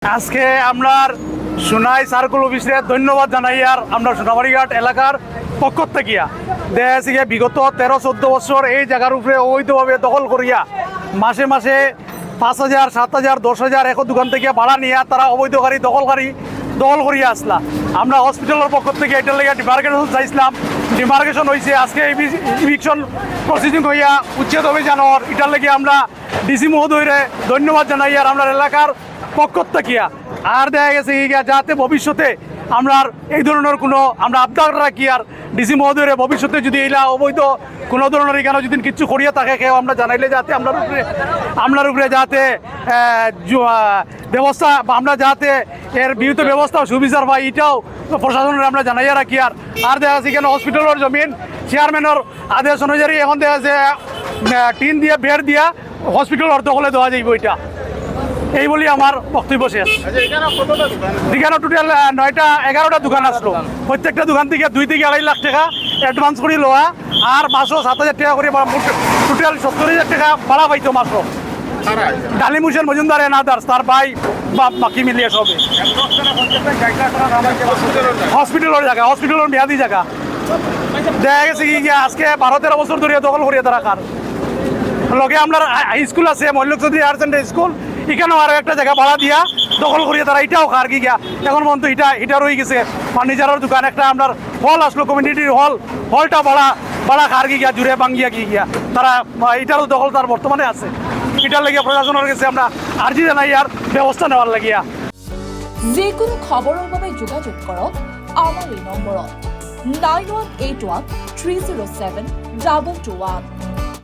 আজকে আমরা সোনাই সার্কুল অফিসে ধন্যবাদ জানাই আর আমরা সোনাবাড়িঘাট এলাকার পক্ষ থেকে দেখছি বিগত 13-14 বছর এই জায়গার উপরে অবৈধভাবে দখল করিয়া মাসে মাসে 5,000, 7,000, 10,000 এক দোকান থেকে ভাড়া নিয়ে তারা অবৈধকারী দখল করিয়া আসলা। আমরা হসপিটালের পক্ষ থেকে এটার লেগে ডিমার্কেশন চাইছিলাম, ডিমার্কেশন হয়েছে। আজকে ইভিকশন প্রসিডিং হইয়া উচ্ছেদ অভিযানর এটার লেগে আমরা ডিসি মহোদয়রে ধন্যবাদ জানাই আর আমরা এলাকার পক্ষ থেকে। আর দেখা গেছে যাতে ভবিষ্যতে আমরা এই ধরনের কোনো আমরা আবদার রাখি আর ডিসি মহোদয়ের ভবিষ্যতে যদি এইলা অবৈধ কোনো ধরনের এখানে যদি কিছু করিয়া থাকে কেউ আমরা জানাইলে যাতে আপনার উপরে যাতে ব্যবস্থা বা আমরা যাতে এর বিহিত ব্যবস্থা সুবিচার পাই এটাও প্রশাসনের আমরা জানাইয়া রাখি। আর দেখা যাচ্ছে এখানে হসপিটালের জমিন চেয়ারম্যানের আদেশ অনুযায়ী এখন দেখা যাচ্ছে টিন দিয়ে বেড় দিয়া হসপিটালের দখলে দেওয়া যাইব। এটা এই বলি আমার বক্তব্য শেষ। এখানে টোটাল 9-11টা দোকান আসলো। প্রত্যেকটা দোকান থেকে 2 থেকে 2.5 লাখ টাকা অ্যাডভান্স করে লওয়া আর মাসও 7,000 টাকা করে টোটাল 70,000 টাকা ভাড়া পাইতো মাসও। ডালিম হোসেন মজুমদার এন্ড আদার্স তার ভাই বাকি মিলিয়ে সবে হসপিটালের জায়গা, হসপিটালের মেয়াদি জায়গা। দেখা গেছে কি আজকে 12-13 বছর ধরে দখল করিয়া তারা কার লগে আপনার হাই স্কুল আছে Mallick Chowdhury higher secondary school, এখানেও আরও একটা জায়গা ভাড়া দিয়া দখল করিয়া তারা এটাও খার কি গিয়া এখন পর্যন্ত এটা রয়ে গেছে। ফার্নিচারের দোকান একটা আপনার হল আসলো, কমিউনিটির হলটা ভাড়া খার কি গিয়া জুড়ে ভাঙ্গিয়া গিয়া তারা এটারও দখল তার বর্তমানে আছে। এটার লাগিয়া প্রশাসনের কাছে আমরা আর্জি জানাই আর ব্যবস্থা নেওয়ার লাগিয়া। যে কোনো খবরের বাবে যোগাযোগ করক আমার এই নম্বরত 9181 307 221।